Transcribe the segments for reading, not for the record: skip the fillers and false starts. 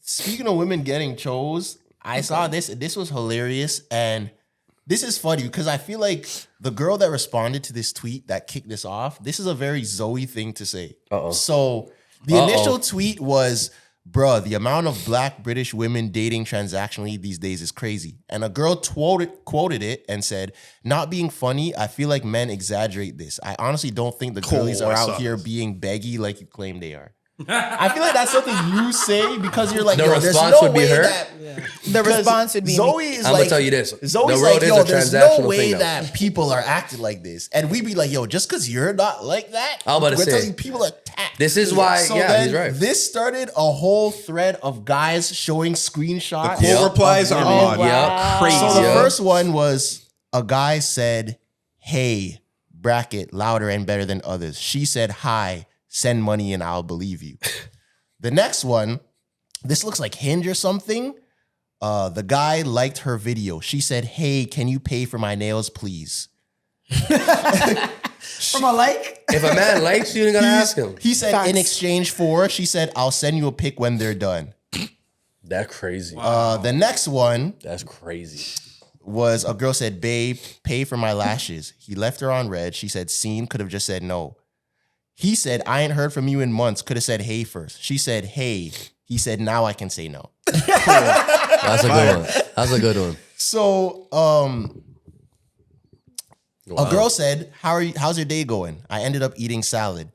speaking of women getting chose, I saw this. This was hilarious. And this is funny because I feel like the girl that responded to this tweet that kicked this off, this is a very Zoe thing to say. So the initial tweet was, bruh, the amount of black British women dating transactionally these days is crazy. And a girl quoted it and said, not being funny, I feel like men exaggerate this. I honestly don't think the girlies are out here being beggy like you claim they are. I feel like that's something you say because you're like, the yo, there's response no would be way her? that... The response would be Zoe is I'm like... gonna tell you this. Zoe's the world like, is yo, a there's transactional no way thing now. that people are acting like this. And we'd be like, yo, just because you're not like that, I was about to we're say, telling people are tapped. This is why, So yeah, then he's right. this started a whole thread of guys showing screenshots. The quote replies are on. Crazy. So the first one was a guy said, hey, bracket, louder and better than others. She said, hi, send money and I'll believe you. The next one, this looks like Hinge or something. The guy liked her video. She said, hey, can you pay for my nails, please? From a like? If a man likes you, you're gonna ask him. He said, in exchange for, she said, I'll send you a pic when they're done. That's crazy. The next one That's crazy. was a girl said, babe, pay for my lashes. He left her on red. She said, seen, could have just said no. He said, I ain't heard from you in months. Could have said hey first. She said, hey. He said, now I can say no. That's a good one. That's a good one. So, a girl said, how's your day going? I ended up eating salad.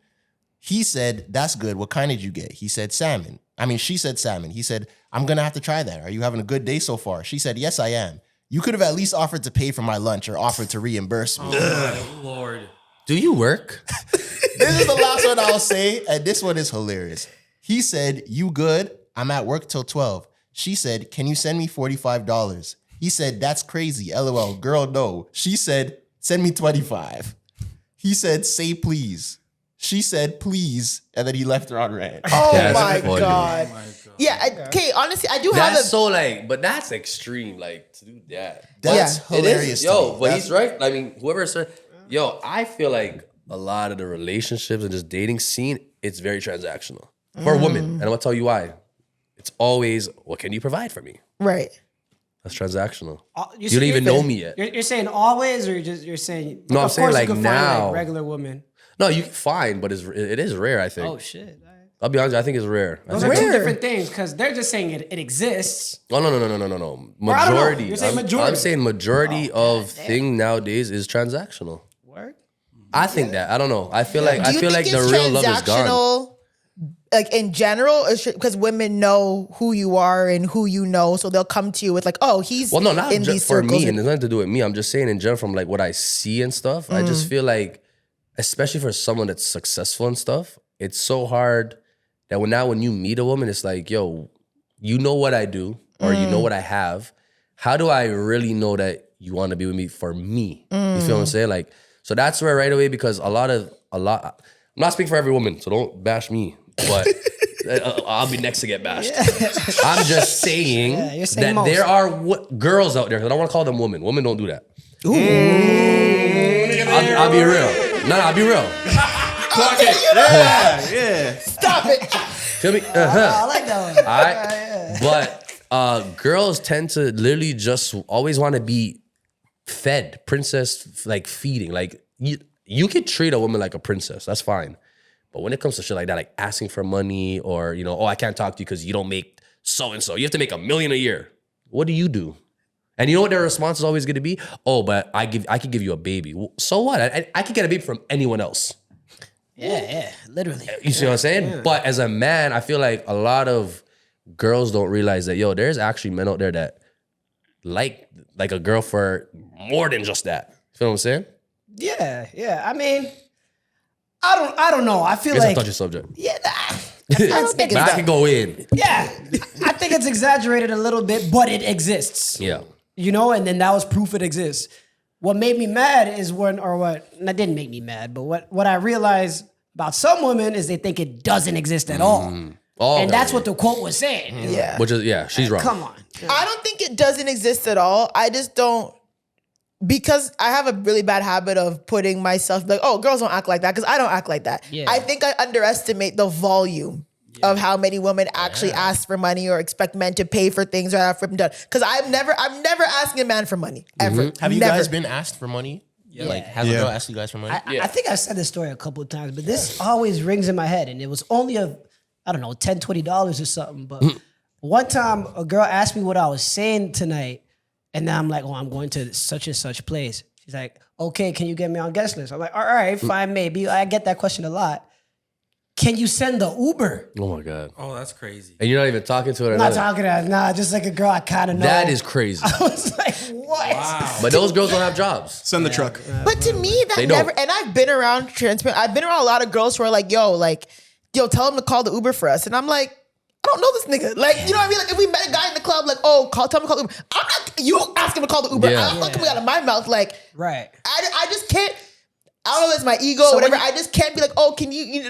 He said, that's good. What kind did you get? He said, salmon. She said salmon. He said, I'm going to have to try that. Are you having a good day so far? She said, yes, I am. You could have at least offered to pay for my lunch or offered to reimburse me. Oh, my Lord. Do you work? This is the last one I'll say, and this one is hilarious. He said, you good? I'm at work till 12. She said, can you send me $45? He said, that's crazy. LOL. Girl, no. She said, send me 25. He said, say please. She said, please. And then he left her on red. Oh That's my funny. God. Yeah, okay, honestly, I do have That's a... so like, but that's extreme. Like to do that. That's Yeah. hilarious. Yo, to me. but he's right. I mean, whoever said, yo, I feel like a lot of the relationships and just dating scene, it's very transactional for women. And I'm gonna tell you why. It's always, what can you provide for me? Right. That's transactional. You don't even know me yet. You're saying always, or you're saying? No, I'm of saying course like you can find, now. like, regular women. No, you can find, but it is rare, I think. Oh shit. I'll be honest, I think it's rare. Those are two different things because they're just saying it exists. Oh, no. Or I don't know. Majority. You're saying I'm majority. saying majority of thing nowadays is transactional. Word? I think that. I don't know. I feel like Do you think the it's real love is gone. transactional, like in general, because women know who you are and who you know, so they'll come to you with like, oh, he's Well, no, not in just these for circles. me, and it's nothing to do with me. I'm just saying in general from like what I see and stuff. I just feel like, especially for someone that's successful and stuff, it's so hard that when you meet a woman, it's like, yo, you know what I do or you know what I have. How do I really know that you want to be with me for me? You feel what I'm saying? Like, so that's where right away, because a lot, I'm not speaking for every woman, so don't bash me, but I'll be next to get bashed. I'm just saying you're saying that most. there are girls out there, I don't want to call them women. Women don't do that. I'll be real. No, I'll be real. Clock it. Yeah. Stop it. Feel me? I like that one. All right. But girls tend to literally just always want to be fed, princess like feeding. Like you could treat a woman like a princess. That's fine. But when it comes to shit like that, like asking for money or, oh, I can't talk to you because you don't make so-and-so. You have to make $1 million a year. What do you do? And you know what their response is always going to be? Oh, but I could give you a baby. Well, so what? I could get a baby from anyone else. Yeah, literally. You see what I'm saying? Yeah. But as a man, I feel like a lot of girls don't realize that, there's actually men out there that like a girl for more than just that. You feel what I'm saying? Yeah. I mean, I don't know. I feel It's like a touchy subject. Yeah, I don't think But it's I can go in. yeah. I think it's exaggerated a little bit, but it exists. Yeah. And then that was proof it exists. What made me mad is that didn't make me mad, but what I realized about some women is they think it doesn't exist at all. Oh, and that's what the quote was saying. Yeah. Which is, she's wrong. Come on. I don't think it doesn't exist at all. I just don't, because I have a really bad habit of putting myself like, oh, girls don't act like that, because I don't act like that. Yeah. I think I underestimate the volume of how many women actually ask for money or expect men to pay for things or have for them done. Because I'm never asking a man for money ever. Have you Never. guys been asked for money? Yeah. Like, has a girl asked you guys for money? I think I've said this story a couple of times, but this always rings in my head. And it was only $10, $20 or something. But one time a girl asked me what I was saying tonight. And then I'm like, oh, I'm going to such and such place. She's like, okay, can you get me on guest list? I'm like, all right, fine, maybe. I get that question a lot. Can you send the Uber? Oh my God. Oh, that's crazy. And you're not even talking to her. I'm not talking to her. Nah, just like a girl I kind of know. That is crazy. I was like, what? Wow. But those girls don't have jobs. Send the truck. But to me, that They don't. never. And I've been around transparent. I've been around a lot of girls who are like, yo, tell him to call the Uber for us. And I'm like, I don't know this nigga. Like, you know what I mean? Like, if we met a guy in the club, like, oh, tell him to call the Uber. I'm not. You ask him to call the Uber. Yeah. I'm not coming out of my mouth. Like, Right. I just can't. I don't know if it's my ego or whatever. I just can't be like, oh, can you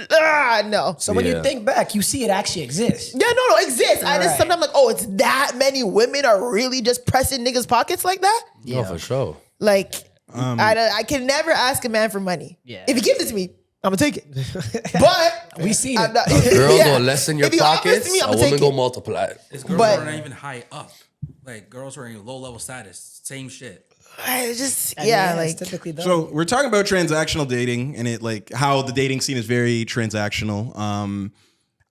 no. So when you think back, you see it actually exists. Yeah, no, it exists. I just Right. sometimes like, oh, it's that many women are really just pressing niggas' pockets like that. No, for sure. Like, I can never ask a man for money. Yeah. If he gives it to me, I'm gonna take it. But We see I'm it. not, A girl yeah. go less in your If he offers pockets, to me, a I'ma woman take go it. multiply it. It's girls But- who are not even high up. Like girls who are in low level status. Same shit. I just I mean, yeah, it's like typically done. So we're talking about transactional dating and it like how the dating scene is very transactional.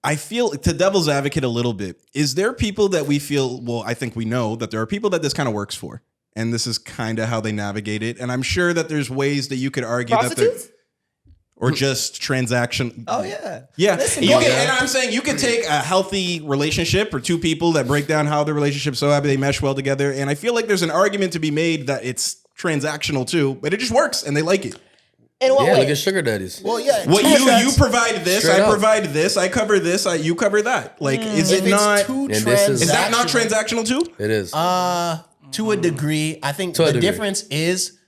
I feel to devil's advocate a little bit. Is there people that we feel, well, I think we know that there are people that this kind of works for. And this is kind of how they navigate it. And I'm sure that there's ways that you could argue that prostitutes. or just transaction. Oh yeah. Yeah. Listen, You go can- ahead. and I'm saying you could take a healthy relationship or two people that break down how the relationship's so happy they mesh well together. And I feel like there's an argument to be made that it's transactional too, but it just works and they like it. In what Yeah, way? look at sugar daddies. Well, yeah. What you provide this, Straight I up. provide this, I cover this, you cover that. Like, is If it it's not? too And this Is that not transactional- transactional too? It is. To a degree, I think To a the degree. difference is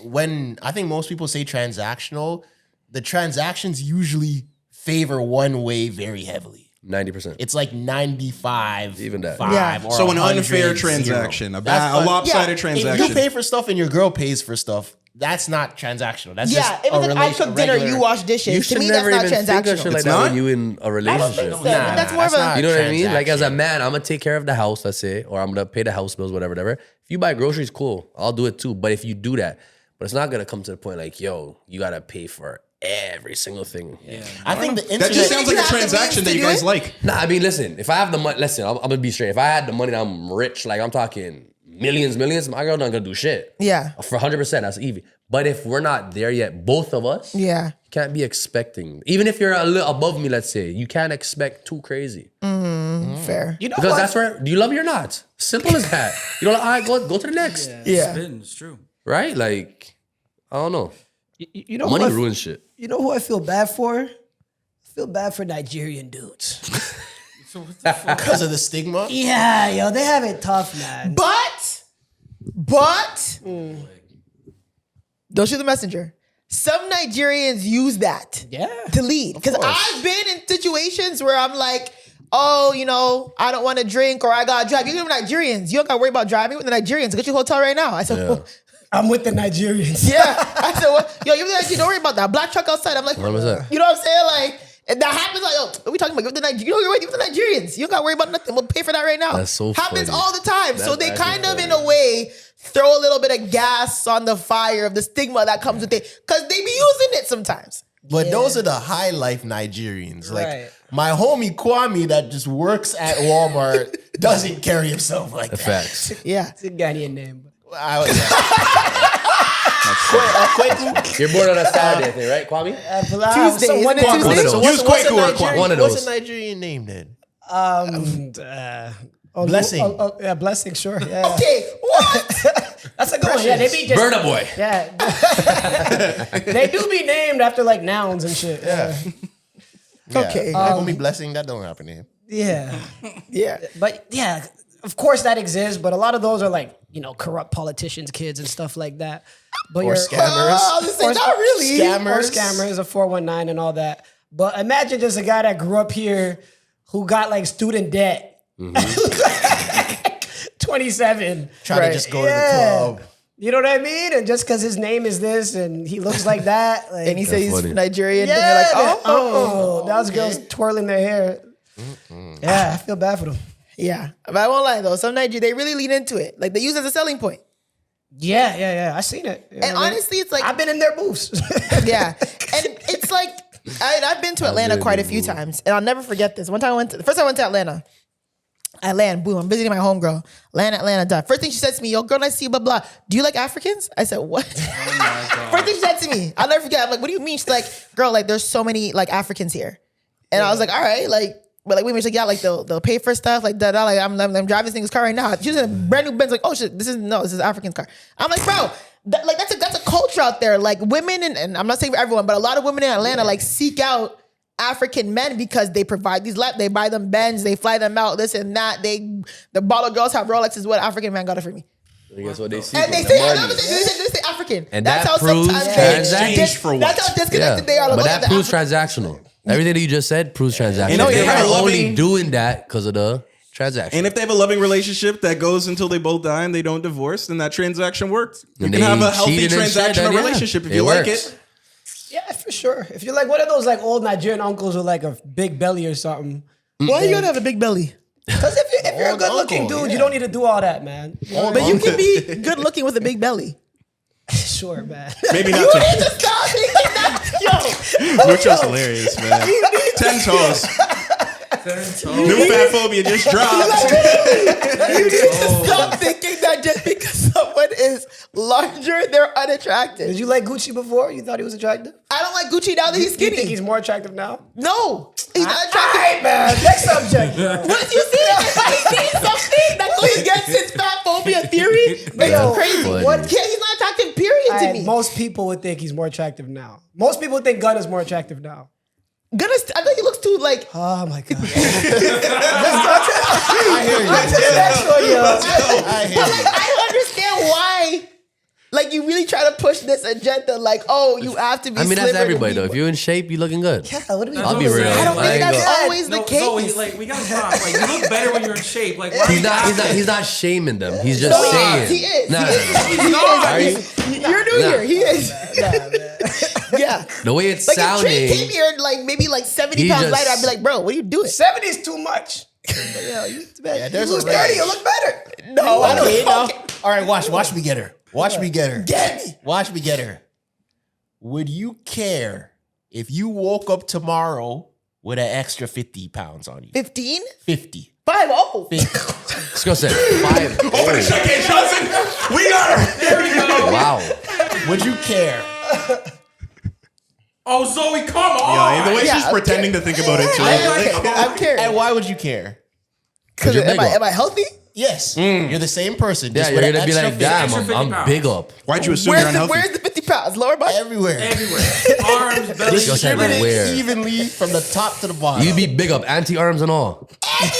when I think most people say transactional, the transactions usually favor one way very heavily. 90%. It's like 95, Even that. 5, Yeah. or So an 100, unfair 0. transaction, a That's lopsided If transaction. you pay for stuff and your girl pays for stuff, that's not transactional. That's Yeah, just if it's like I cook dinner, you wash dishes. You To should me, that's never not even think of transactional. shit like It's that not? when you in a I don't think relationship. so. That's more of a. You know what I mean? Like as a transaction. man, I'm gonna take care of the house, let's say, or I'm gonna pay the house bills, whatever. If you buy groceries, cool, I'll do it too. But if you do that, but it's not gonna come to the point like, yo, you gotta pay for every single thing. Yeah. I think the That internet. just sounds like you a have the transaction means that to you do guys it? like. Nah, I mean, listen, if I have the money, listen, I'm gonna be straight. If I had the money and I'm rich, like I'm talking millions, my girl not gonna do shit. Yeah. For 100%, that's easy. But if we're not there yet, both of us, Yeah. you can't be expecting. Even if you're a little above me, let's say, you can't expect too crazy. Fair. You know Because what? that's where, do you love me or not? Simple as that. You know, like, all right, go to the next. Yeah. Spin, it's true. Right? Like, I don't know. You know Money what? ruins shit. You know who I feel bad for? I feel bad for Nigerian dudes. So what the fuck? because of the stigma. Yeah, yo, they have it tough, man. But don't shoot the messenger. Some Nigerians use that Yeah. to lead. Because I've been in situations where I'm like, oh, you know, I don't want to drink or I gotta drive. You're with Nigerians. You don't gotta worry about driving with the Nigerians. Get your hotel right now. I said, Yeah. well, I'm with the Nigerians. yeah. I said, well, yo, you're with the Nigerians. Don't worry about that. Black truck outside. I'm like, 100%. you know what I'm saying? Like, and that happens like, oh, what are we talking about? You're with the Nigerians. You know, you're with the Nigerians. You don't gotta worry about nothing. We'll pay for that right now. That's so happens funny. all the time. So That's they actually kind of, in funny. a way, throw a little bit of gas on the fire of the stigma that comes with it. Because they be using it sometimes. But those are the high life Nigerians. Like Right. my homie Kwame that just works at Walmart doesn't carry himself like that. Facts. Yeah. It's a Ghanaian name. I was You're born on a Saturday thing, right, Kwame? Tuesday. So one Isn't it and Tuesday? Tuesday. So Use Quaker or Nigerian, one of what's those. a Nigerian name then? Blessing. Yeah, blessing, sure. Yeah. Okay, what? That's a good one. Yeah, they be just. Burna Boy. Yeah. They do be named after like nouns and shit. Yeah. Okay. My homie Blessing, that don't happen to him. Yeah. Yeah. But yeah, of course that exists, but a lot of those are like, you know, corrupt politicians' kids and stuff like that. But Or scammers. I was gonna say, not really. Or scammers, a 419 and all that. But imagine just a guy that grew up here who got like student debt. 27. Trying to just go to the club. You know what I mean? And just because his name is this and he looks like that, like, And he says he's funny. Nigerian. yeah, and you're like, now those girls twirling their hair. Yeah, I feel bad for them. yeah. But I won't lie though, some Nigerians, they really lean into it. Like they use it as a selling point. Yeah. I seen it. You know And what I mean? honestly, it's like, I've been in their booths. yeah. And it's like, I've been to Atlanta quite a few times, and I'll never forget this. One time the first time I went to Atlanta, I land, boom, I'm visiting my homegirl. Atlanta, done. First thing she said to me, yo, girl, nice to see you, blah, blah. Do you like Africans? I said, what? First thing she said to me, I'll never forget. I'm like, what do you mean? She's like, girl, like, there's so many, like, Africans here. And I was like, all right, like, but like, women, she's like, yeah, like, they'll pay for stuff, like, that. Like, I'm driving this thing's car right now. She was in a brand new Benz, like, oh, shit, this is African's car. I'm like, bro, that's a culture out there. Like, women, and I'm not saying for everyone, but a lot of women in Atlanta, like, seek out African men because they provide these they buy them Benz, they fly them out, this and that. The baller girls have Rolexes. What African man got it for me? Guess what they see? And they say, they say African. And that's that how proves sometimes Exchange for what? That's how disconnected they are. Like, but look that at the proves transactional. Everything that you just said proves transactional. And if They they have are a only loving- doing that because of the transaction. And if they have a loving relationship that goes until they both die and they don't divorce, then that transaction works. You And can they have a healthy cheated and shit, transactional then, yeah, relationship if it you like works. it. Yeah, for sure. If you're like one of those like old Nigerian uncles with like a big belly or something. Why you gotta have a big belly? Because if you're a Old good looking uncle, dude, yeah. you don't need to do all that, man. But you can be good looking with a big belly. Sure, man. Maybe not You to. need to stop thinking that. Yo, Mucho's hilarious, man. 10 toes. New fat phobia just dropped. you need to stop thinking that just because someone is larger, they're unattractive. Did you like Gucci before? You thought he was attractive? I don't like Gucci now that he's Do you skinny. think he's more attractive now? No, he's not All attractive. right, man. Next subject. What you see? He's saying something that goes against his fat phobia theory. But Yo, it's crazy. funny. What? Yeah, he's not attractive. Period to me. Most people would think he's more attractive now. Most people think Gunna's more attractive now. I think he looks too like. Oh my god. I hear you. I hear But you. like, I don't understand why. Like you really try to push this agenda, like, oh, you have to be. I mean, that's slimmer to everybody be though. If more- you're in shape, you looking good. Yeah, what are we I'll be doing? real. I don't think ain't that's gonna- always the No, case. Zoe, like we gotta stop. Like you look better when you're in shape. Like why He's not shaming them. He's just No, saying. he is. Nah, He is. He's not. Are you? You're new Nah. here. He is. Yeah. The way it's Like if Trey sounding. came here and like maybe like 70 He pounds just- lighter, I'd be like, bro, what are you doing? 70 is too much. Yeah, you Yeah, there's Lose a 30, range. you look better. no, I don't. Okay, now. Okay. All right, watch me get her. Watch me get her. Get me. Watch me get her. Would you care if you woke up tomorrow with an extra 50 pounds on you? 15? 50. 5-0. 50. Let's go say 5. Open a showcase, Johnson. We got her. There we go. Wow. Would you care? Oh, Zoe, come on. Yeah, the way Yeah, she's pretending to think about it too. I'm curious. And why would you care? Because you're big up. am I healthy? Yes. You're the same person. Yeah, just you're with gonna an be extra like, 50 damn, extra 50 I'm pounds. big up. Why'd you assume you're unhealthy? Where's the 50 pounds? Lower body? everywhere. Everywhere. Arms, belly, Just go say everything. where. Evenly from the top to the bottom. You be big up, anti-arms and all.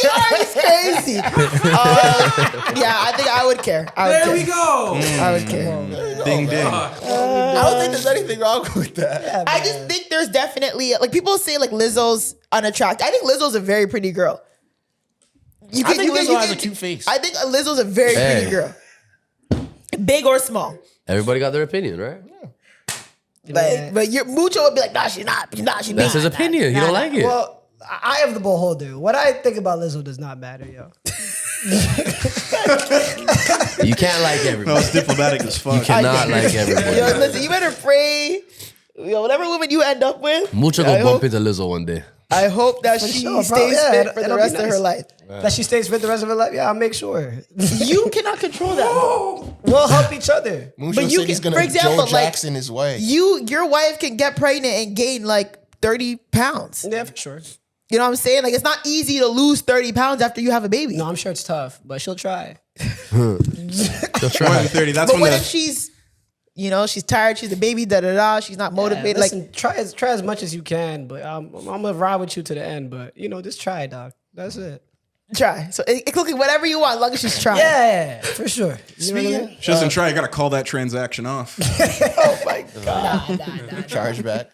You are crazy. Yeah, I think I would care. I would There care. we go. I would care. Ding ding. I don't think there's anything wrong with that. I just think there's definitely like people say like Lizzo's unattractive. I think Lizzo's a very pretty girl. I think Lizzo has a cute face. I think Lizzo's a very pretty Hey. girl. Big or small. Everybody got their opinion, right? Like, but your Mucho would be like, nah, she's not. She's not. She's That's not. his opinion. He don't like it. Well, I have the beholder. What I think about Lizzo does not matter, yo. You can't like No, everybody. it's diplomatic as fuck. Cannot like Yo, everybody. listen, you better pray. Yo, whatever woman you end up with, Mucho I go bump hope- into Lizzo one day. I hope that she sure, bro. stays Yeah, fit for the it'll be rest of her nice. life. That she stays fit the rest of her life. Yeah, I'll make sure. You cannot control that. We'll help each other. Musho But you said he's can- gonna for example, Joe like, Jackson his way. Your wife can get pregnant and gain like 30 pounds. Yeah, for sure. You know what I'm saying? Like it's not easy to lose 30 pounds after you have a baby. No, I'm sure it's tough, but she'll try. She'll More try. than 30. That's But when what the if she's, she's tired, she's a baby, she's not motivated. Listen, Like, try as much as you can, but I'm gonna ride with you to the end. But just try, dog. That's it. try. So it could be whatever you want, as long as she's trying. Yeah, for sure. You know what I mean? she doesn't try, you gotta call that transaction off. Oh my God. Charge back.